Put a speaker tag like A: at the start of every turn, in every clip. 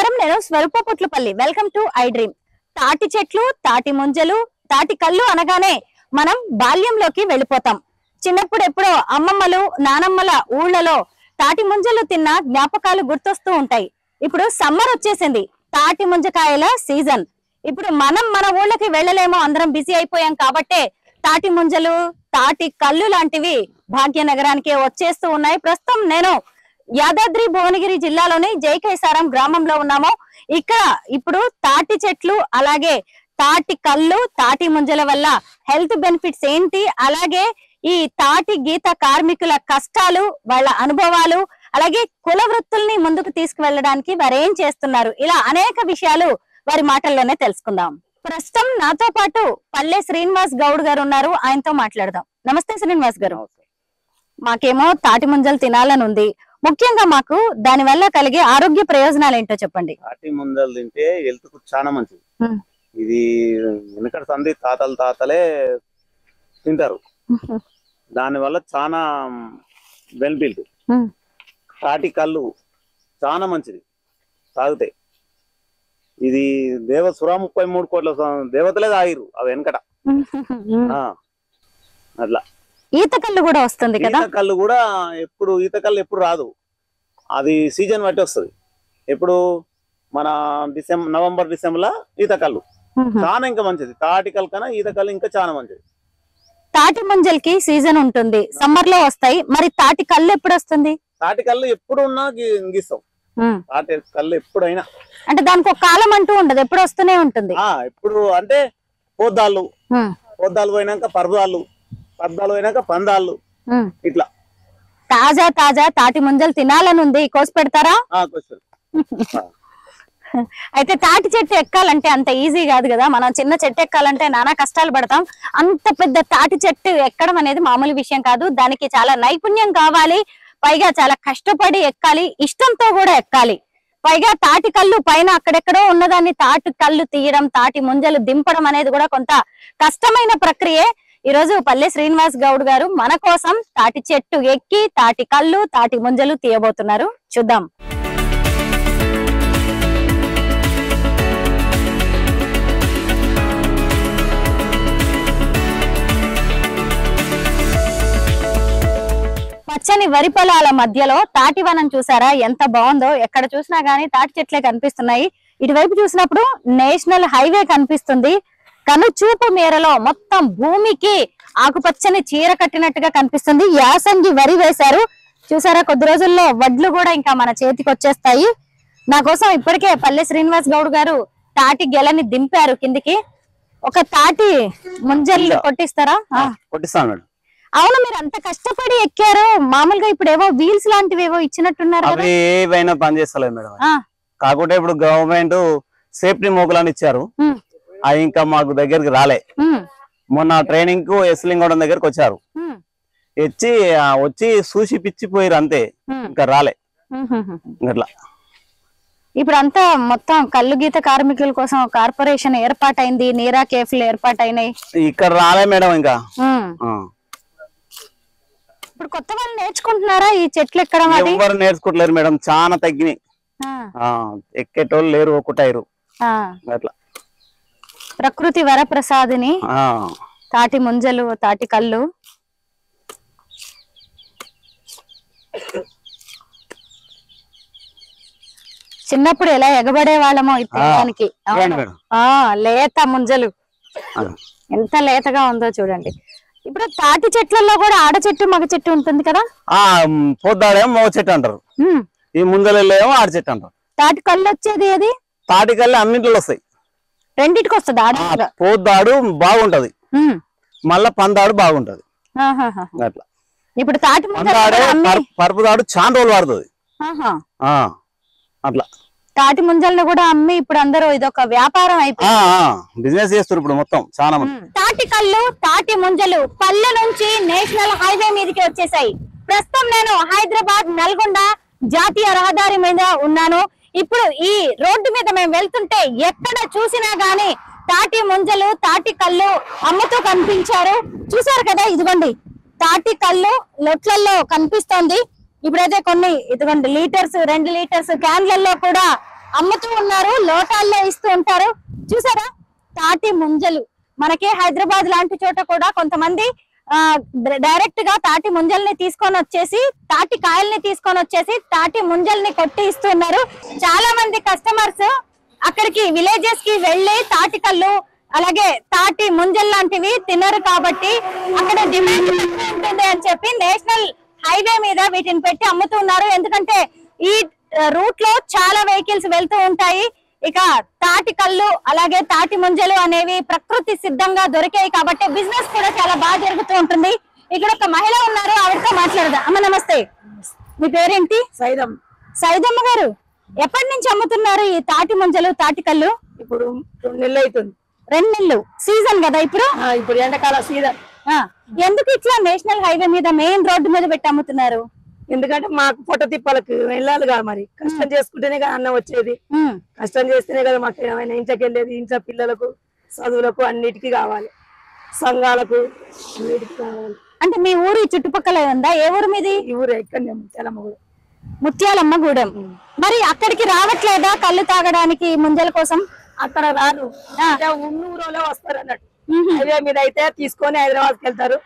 A: నమస్కారం, నేను Swaroopa Putlapalli. Welcome to iDream. తాటి చెట్లు, తాటి ముంజలు, తాటి కళ్ళు అనగానే మనం బాల్యంలోకి వెళ్ళిపోతాం. చిన్నప్పుడు ఎప్పుడో అమ్మమ్మలు నానమ్మల ఊళ్ళలో తాటి ముంజలు తిన్న జ్ఞాపకాలు గుర్తొస్తూ ఉంటాయి. ఇప్పుడు సమ్మర్ వచ్చేసింది, తాటి ముంజకాయల సీజన్. ఇప్పుడు మనం మన ఊళ్ళకి వెళ్ళలేమో, అందరం బిజీ అయిపోయాం కాబట్టే తాటి ముంజలు, తాటి కళ్ళు లాంటివి భాగ్యనగరానికి వచ్చేస్తూ ఉన్నాయి. ప్రస్తుతం నేను యాదాద్రి భువనగిరి జిల్లాలోని జైకేసారం గ్రామంలో ఉన్నాము. ఇక్కడ ఇప్పుడు తాటి చెట్లు, అలాగే తాటి కళ్ళు, తాటి ముంజల వల్ల హెల్త్ బెనిఫిట్స్ ఏంటి, అలాగే ఈ తాటి గీత కార్మికుల కష్టాలు, వాళ్ళ అనుభవాలు, అలాగే కుల వృత్తుల్ని ముందుకు తీసుకువెళ్ళడానికి వారు ఏం చేస్తున్నారు, ఇలా అనేక విషయాలు వారి మాటల్లోనే తెలుసుకుందాం. ప్రస్తుతం నాతో పాటు పల్లె శ్రీనివాస్ గౌడ్ గారు ఉన్నారు, ఆయనతో మాట్లాడదాం. నమస్తే శ్రీనివాస్ గారు. మాకేమో తాటి ముంజలు తినాలని ఉంది, ముఖ్యంగా మాకు దాని వల్ల కలిగే ఆరోగ్య ప్రయోజనాలు ఏంటో చెప్పండి.
B: తాటి ముంజలు తింటే హెల్త్ కు చాలా మంచిది. ఇది వెనకటి సంది తాతలే తింటారు, దాని వల్ల చాలా బెనిఫిట్. తాటి కళ్ళు చాలా మంచిది తాగితే. ఇది 33 కోట్ల దేవతలే తాగిరు అవి వెనకట. అట్లా
A: ఈత కళ్ళు కూడా వస్తుంది కదా.
B: ఈత కళ్ళు కూడా ఈత కళ్ళు ఎప్పుడు రాదు, అది సీజన్ బట్టి వస్తుంది. ఎప్పుడు మన నవంబర్ డిసెంబర్ ఈత కళ్ళు చాలా ఇంకా మంచిది. తాటి కళ్ళు కన్నా ఈత కళ్ళు ఇంకా చాలా మంచిది.
A: తాటి ముంజలకి సీజన్ ఉంటుంది, సమ్మర్ లో వస్తాయి. మరి తాటి కళ్ళు ఎప్పుడు వస్తుంది?
B: తాటి కళ్ళు ఎప్పుడు ఉన్నా గీస్తాం. తాటి కళ్ళు ఎప్పుడైనా,
A: అంటే దానికి ఒక కాలం అంటూ ఉండదు, ఎప్పుడు వస్తూనే ఉంటుంది.
B: ఎప్పుడు అంటే పొద్దాళ్ళు పోయినాక పర్దాళ్ళు పోయినాక పందాళ్ళు, ఇట్లా
A: తాజా తాటి ముంజలు తినాలని ఉంది, కోసి పెడతారా? అయితే తాటి చెట్టు ఎక్కాలంటే అంత ఈజీ కాదు కదా. మనం చిన్న చెట్టు ఎక్కాలంటే నానా కష్టాలు పడతాం. అంత పెద్ద తాటి చెట్టు ఎక్కడం అనేది మామూలు విషయం కాదు, దానికి చాలా నైపుణ్యం కావాలి. పైగా చాలా కష్టపడి ఎక్కాలి, ఇష్టంతో కూడా ఎక్కాలి. పైగా తాటి కళ్ళు పైన అక్కడెక్కడో ఉన్నదాన్ని తాటి కళ్ళు తీయడం, తాటి ముంజలు దింపడం అనేది కూడా కొంత కష్టమైన ప్రక్రియే. ఈ రోజు పల్లె శ్రీనివాస్ గౌడ్ గారు మన కోసం తాటి చెట్టు ఎక్కి తాటి కళ్ళు, తాటి ముంజలు తీయబోతున్నారు. చూద్దాం. పచ్చని వరి పొలాల మధ్యలో తాటి వనం చూసారా, ఎంత బాగుందో. ఎక్కడ చూసినా గానీ తాటి చెట్లే కనిపిస్తున్నాయి. ఇటువైపు చూసినప్పుడు నేషనల్ హైవే కనిపిస్తుంది. కను చూపు మేరలో మొత్తం భూమికి ఆకుపచ్చని చీర కట్టినట్టుగా కనిపిస్తుంది. యాసంగి వరి వేశారు చూసారా, కొద్ది రోజుల్లో వడ్లు కూడా ఇంకా మన చేతికి వచ్చేస్తాయి. నా కోసం ఇప్పటికే పల్లె శ్రీనివాస్ గౌడ్ గారు తాటి గెలని దింపారు కిందికి. ఒక తాటి ముంజలు కొట్టిస్తారా?
B: కొట్టిస్తాను మేడం.
A: అవును, మీరు అంత కష్టపడి ఎక్కారు. మామూలుగా ఇప్పుడు ఏవో వీల్స్ లాంటివి ఏవో ఇచ్చినట్టున్నారు.
B: అవి ఏవైనా పని చేస్తలేదు మేడం. కాకుంటే ఇప్పుడు గవర్నమెంట్ సేఫ్టీ మోకులని ఇచ్చారు, అవి ఇంకా మాకు దగ్గరికి రాలే. మొన్న ట్రైనింగ్ కు ఎస్లింగూడెం దగ్గరకు వచ్చారు, వచ్చి చూసి పిచ్చిపోయారు అంతే, ఇంకా రాలే. అట్లా
A: ఇప్పుడు అంతా మొత్తం కళ్ళు గీత కార్మికుల కోసం కార్పొరేషన్ ఏర్పాటైంది, నీరా కేఫ్లు ఏర్పాటైనాయి.
B: ఇక్కడ రాలే మేడం. ఇంకా
A: ఇప్పుడు కొత్త వాళ్ళు నేర్చుకుంటున్నారా ఈ చెట్లు ఎక్కడం?
B: ఎవరు నేర్చుకోవట్లేరు మేడం, చాలా తగ్గినాయి. ఎక్కేటోళ్ళు లేరు, ఒకటైరు. అట్లా
A: ప్రకృతి వరప్రసాదిని తాటి ముంజలు, తాటి కళ్ళు. చిన్నప్పుడు ఎలా ఎగబడే వాళ్ళమో తినడానికి. లేత ముంజలు ఎంత లేతగా ఉందో చూడండి. ఇప్పుడు తాటి చెట్లలో కూడా ఆడ చెట్టు మగ చెట్టు ఉంటుంది కదా.
B: పొద్దాడేమో మగ చెట్టు అంటారు, ఈ ముంజలలో ఏమో ఆడ చెట్టు అంటారు.
A: తాటి కళ్ళు వచ్చేది ఏది?
B: తాటి కళ్ళు అన్నింటిలో వస్తాయి,
A: రెండింటికి వస్తుంది.
B: పొద్దాడు బాగుంటది, మళ్ళా పందాడు బాగుంటది. అట్లా
A: ఇప్పుడు తాటి
B: పరుపుదాడు చాలా రోజులు వాడుతుంది. అట్లా
A: తాటి ముంజలను కూడా అమ్మి ఇప్పుడు అందరూ ఇదొక వ్యాపారం అయిపోయింది,
B: బిజినెస్ చేస్తారు ఇప్పుడు మొత్తం చాలా మంది.
A: తాటి కళ్ళు, తాటి ముంజలు పల్లె నుంచి నేషనల్ హైవే మీదకి వచ్చేసాయి. ప్రస్తుతం నేను హైదరాబాద్ నల్గొండ జాతీయ రహదారి మీద ఉన్నాను. ఇప్పుడు ఈ రోడ్డు మీద మేము వెళ్తుంటే ఎక్కడ చూసినా గానీ తాటి ముంజలు, తాటి కళ్ళు అమ్ముతూ కనిపించారు. చూసారు కదా, ఇదిగోండి తాటి కళ్ళు లొట్లల్లో కనిపిస్తోంది. ఇప్పుడైతే కొన్ని ఇదిగోండి లీటర్స్ 2 లీటర్స్ క్యాన్లలో కూడా అమ్ముతూ ఉన్నారు, లోటాల్లో ఇస్తూ ఉంటారు. చూసారా తాటి ముంజలు. మనకి హైదరాబాద్ లాంటి చోట కూడా కొంతమంది డైరెక్ట్ గా తాటి ముంజల్ని తీసుకొని వచ్చేసి, తాటి కాయల్ని తీసుకొని వచ్చేసి తాటి ముంజల్ని కొట్టి ఇస్తున్నారు. చాలా మంది కస్టమర్స్ అక్కడికి విలేజెస్ కి వెళ్లి తాటి కళ్ళు అలాగే తాటి ముంజల్ లాంటివి తినరు కాబట్టి అక్కడ డిమాండ్ ఉంటుంది అని చెప్పి నేషనల్ హైవే మీద వీటిని పెట్టి అమ్ముతున్నారు. ఎందుకంటే ఈ రూట్ లో చాలా వెహికల్స్ వెళ్తూ ఉంటాయి. ఇక తాటి కళ్ళు అలాగే తాటి ముంజలు అనేవి ప్రకృతి సిద్ధంగా దొరికాయి కాబట్టి బిజినెస్ కూడా చాలా బాగా జరుగుతూ ఉంటుంది. ఇక్కడ ఒక మహిళ ఉన్నారు, ఆవిడతో మాట్లాడదా. అమ్మ నమస్తే, మీ పేరేంటి?
C: సైదమ్మ.
A: సైదమ్మ గారు, ఎప్పటి నుంచి అమ్ముతున్నారు ఈ తాటి ముంజలు తాటి కళ్ళు?
C: ఇప్పుడు 2 నెలలు అవుతుంది.
A: 2 నెలలు సీజన్ కదా ఇప్పుడు?
C: ఇప్పుడు ఎండాకాల సీజన్.
A: ఎందుకు ఇట్లా నేషనల్ హైవే మీద మెయిన్ రోడ్డు మీద పెట్టి అమ్ముతున్నారు?
C: ఎందుకంటే మాకు పొట్ట తిప్పలకు వెళ్ళాలి కదా, మరి కష్టం చేసుకుంటేనే కదా అన్నం వచ్చేది. కష్టం చేస్తేనే కదా మాకు ఏమైనా ఇంట్లోకి వెళ్ళేది. ఇంట్లో పిల్లలకు చదువులకు అన్నిటికీ కావాలి, సంఘాలకు అన్నిటికీ కావాలి.
A: అంటే మీ ఊరు చుట్టుపక్కల ఉందా? ఏ ఊరు మీది?
C: ఈ ఊరు ఎక్కడ ముత్యాలమ్మగూడెం.
A: ముత్యాలమ్మగూడెం. మరి అక్కడికి రావట్లేదా కళ్ళు తాగడానికి ముంజల కోసం?
C: అక్కడ రాను, ఉన్నూరులో వస్తారు అన్నట్టు. హైవే మీద అయితే తీసుకొని హైదరాబాద్కి వెళ్తారు,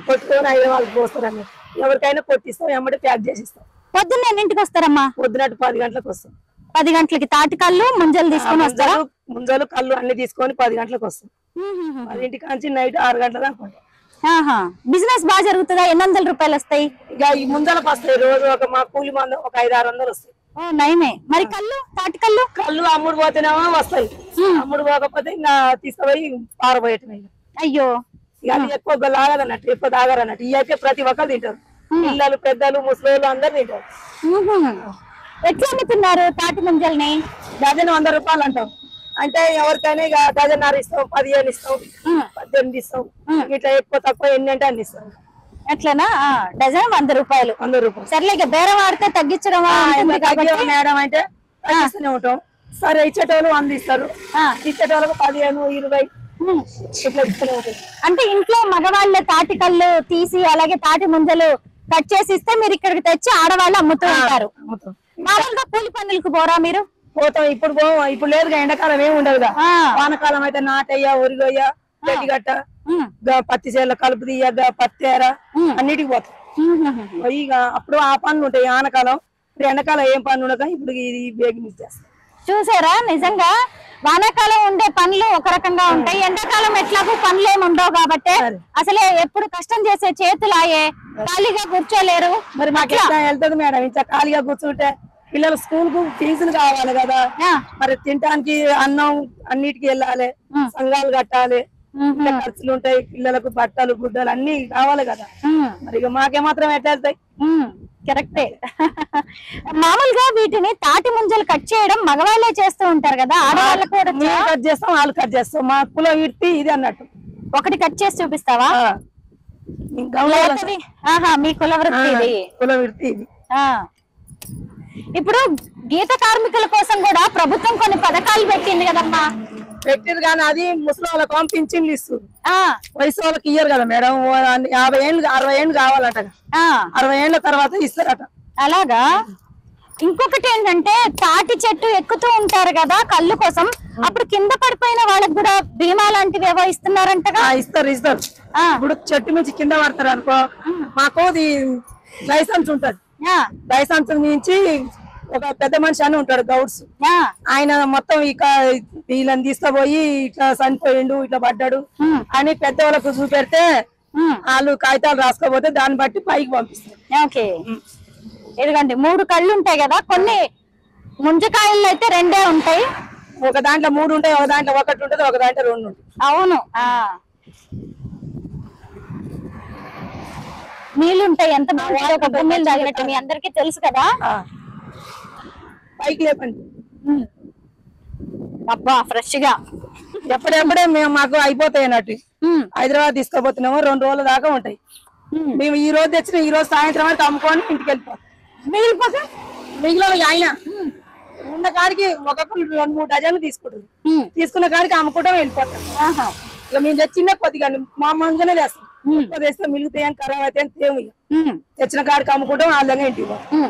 C: కొట్టుకొని హైదరాబాద్కి పోస్తారు అన్నట్టు. ఎవరికైనా కొట్టిస్తాం, ఎమ్మడి ప్యాక్ చేసి ఇస్తాం.
A: పొద్దున్న ఎన్నింటికి వస్తారమ్మా?
C: పొద్దునట్టు 10 గంటలకు వస్తాం.
A: 10 గంటలకి తాటి కళ్ళు ముంజలు తీసుకొని వస్తారా?
C: ముంజలు కళ్ళు అన్ని తీసుకొని 10 గంటలకు వస్తాం. 10 నుంచి నైట్ 6 గంటల దాకా ఉంటాం.
A: బిజినెస్ బాగా జరుగుతుందా? ఎన్ని వందల రూపాయలు వస్తాయి?
C: ఇక ఈ ముందలకు వస్తాయి రోజు మా కూలి మంది ఒక 500-600 వస్తాయి.
A: నయమే. మరి కళ్ళు తాటి కళ్ళు
C: కళ్ళు అమ్ముడు పోతేనేమో వస్తాయి, అమ్ముడు పోకపోతే ఇంకా తీసుకుపోయి పారబోయటం.
A: అయ్యో,
C: ఇక అది ఎక్కువ లాగదన్నట్టు, ఎక్కువ తాగరన్నట్టు. ఇవి అయితే ప్రతి ఒక్కరు తింటారు, పిల్లలు పెద్దలు ముసలి అందరు తింటారు.
A: ఎట్లా అమ్ముతున్నారు తాటి ముంజల్ని?
C: డజన్ 100 రూపాయలు అంటాం. అంటే ఎవరికైనా ఇక డజన్నర ఇస్తాం, 15 ఇస్తాం, 18 ఇస్తాం. ఇట్లా ఎక్కువ తక్కువ ఎన్ని అంటే అన్ని ఇస్తాం.
A: ఎట్లనా? డజన్ 100 రూపాయలు.
C: 100 రూపాయలు.
A: సర్లే, ఇక బేరం ఆడితే తగ్గించడం
C: మేడం అంటే తగ్గిస్తూనే ఉంటాం. సరే ఇచ్చేటోళ్ళు 100 ఇస్తారు, ఇచ్చేటోళ్ళకు 15, 20 ఇట్లా ఇస్తూనే ఉంటాం.
A: అంటే ఇంట్లో మగవాళ్ళ తాటి కళ్ళు తీసి అలాగే తాటి ముంజలు కట్ చేసి ఇస్తే మీరు ఇక్కడికి తెచ్చి ఆడవాళ్ళు అమ్ముతూ ఉంటారు. మామూలుగా కూలి పనులకు పోరా మీరు?
C: పోతాం. ఇప్పుడు ఇప్పుడు లేదు, ఎండాకాలం ఏమి ఉండదుగా. వానకాలం అయితే నాటయ్య, ఒరిగొయ్య, గడ్డిగట్ట, పత్తి చేల కలుపు తీయ, పత్తేర అన్నిటికి పోతాం. ఇక అప్పుడు ఆ పనులు ఉంటాయి. ఆనకాలం, ఇప్పుడు ఎండాకాలం ఏం పనులు ఉండగా ఇప్పుడు ఇది బేగి చేస్తాం.
A: చూసారా, నిజంగా వానాకాలం ఉండే పనులు ఒక రకంగా ఉంటాయి, ఎండాకాలం ఎట్లాగూ పనులు ఏమి ఉండవు కాబట్టి అసలే ఎప్పుడు కష్టం చేసే చేతులాయే, ఖాళీగా కూర్చోలేరు.
C: మరి మాకు ఎట్లా వెళ్తుంది మేడం? ఇంకా ఖాళీగా కూర్చుంటే పిల్లలు స్కూల్ కు ఫీజులు కావాలి కదా, మరి తినడానికి అన్నం అన్నిటికి వెళ్ళాలి, సంఘాలు కట్టాలి, ఖర్చులు ఉంటాయి, పిల్లలకు బట్టలు గుడ్డలు అన్ని కావాలి కదా. మరి ఇక మాకేమాత్రం ఎట్లా వెళ్తాయి?
A: కరెక్టే. మామూలుగా వీటిని తాటి ముంజలు కట్ చేయడం మగవాళ్ళే చేస్తూ ఉంటారు కదా, ఆడవాళ్ళు కూడా
C: కట్ చేస్తాం, వాళ్ళు కట్ చేస్తాం. మా కుల విడితి ఇది అన్నట్టు.
A: ఒకటి కట్ చేసి చూపిస్తావా? మీ కుల వృత్తి ఇది.
C: కుల విడితి ఇది.
A: ఇప్పుడు గీత కార్మికుల కోసం కూడా ప్రభుత్వం కొన్ని పథకాలు పెట్టింది కదమ్మా.
C: పెట్టింది కానీ అది ముసలి వాళ్ళకి పింఛన్లు ఇస్తుంది, వయసు వాళ్ళకి ఇయ్యరు కదా మేడం. 50 ఏళ్ళు 60 ఏళ్ళు కావాలట, 60 ఏళ్ల తర్వాత ఇస్తారట.
A: అలాగా. ఇంకొకటి ఏంటంటే తాటి చెట్టు ఎక్కుతూ ఉంటారు కదా కళ్ళు కోసం, అప్పుడు కింద పడిపోయిన వాళ్ళకి కూడా బీమా లాంటివి ఏవో ఇస్తున్నారంటగా.
C: ఇస్తారు. ఇప్పుడు చెట్టు నుంచి కింద పడతారు అనుకో, మాకు లైసెన్స్ ఉంటది. లైసెన్స్ నుంచి ఒక పెద్ద మనిషి అని ఉంటాడు, గౌడ్స్. ఆయన మొత్తం ఇక వీళ్ళని తీసుకుపోయి ఇట్లా చనిపోయిండు, ఇట్లా పడ్డాడు అని పెద్దవాళ్ళకు చూపెడితే వాళ్ళు కాగితాలు రాసుకోపోతే దాన్ని బట్టి పైకి పంపిస్తారు.
A: ఓకే. ఎందుకంటే 3 కళ్ళు ఉంటాయి కదా, కొన్ని ముంజకాయలు అయితే 2 ఉంటాయి.
C: ఒక దాంట్లో 3 ఉంటాయి, ఒక దాంట్లో 1 ఉంటుంది, ఒక దాంట్లో 2 ఉంటాయి.
A: అవును. నీళ్ళు ఉంటాయి, ఎంత బాగుంటుంది, ఒక గుమ్మెలు తాగినట్టు. మీ అందరికీ తెలుసు కదా.
C: పైకి లేపండి.
A: అబ్బా, ఫ్రెష్ గా
C: ఎప్పుడెప్పుడే మేము మాకు అయిపోతాయి అన్నట్టు. హైదరాబాద్ తీసుకోబోతున్నాము, 2 రోజుల దాకా ఉంటాయి. మేము ఈ రోజు తెచ్చిన ఈ రోజు సాయంత్రం వరకు అమ్ముకొని ఇంటికి వెళ్ళిపోతాం. మిగిలిన ఆయన ఉన్న కాడికి ఒక్కొక్కరు 2-3 డజన్లు తీసుకుంటారు, తీసుకున్న కాడికి అమ్ముకుంటాం, వెళ్ళిపోతాం. ఇక మేము తెచ్చిన కొద్దిగా మా మందుగానే తెస్తాం, తెస్తే మిగులుతాయని ఖరాబ్ అయితే తెచ్చిన కాడికి అమ్ముకుంటాం, వాళ్ళంగా ఇంటికి పోతాం.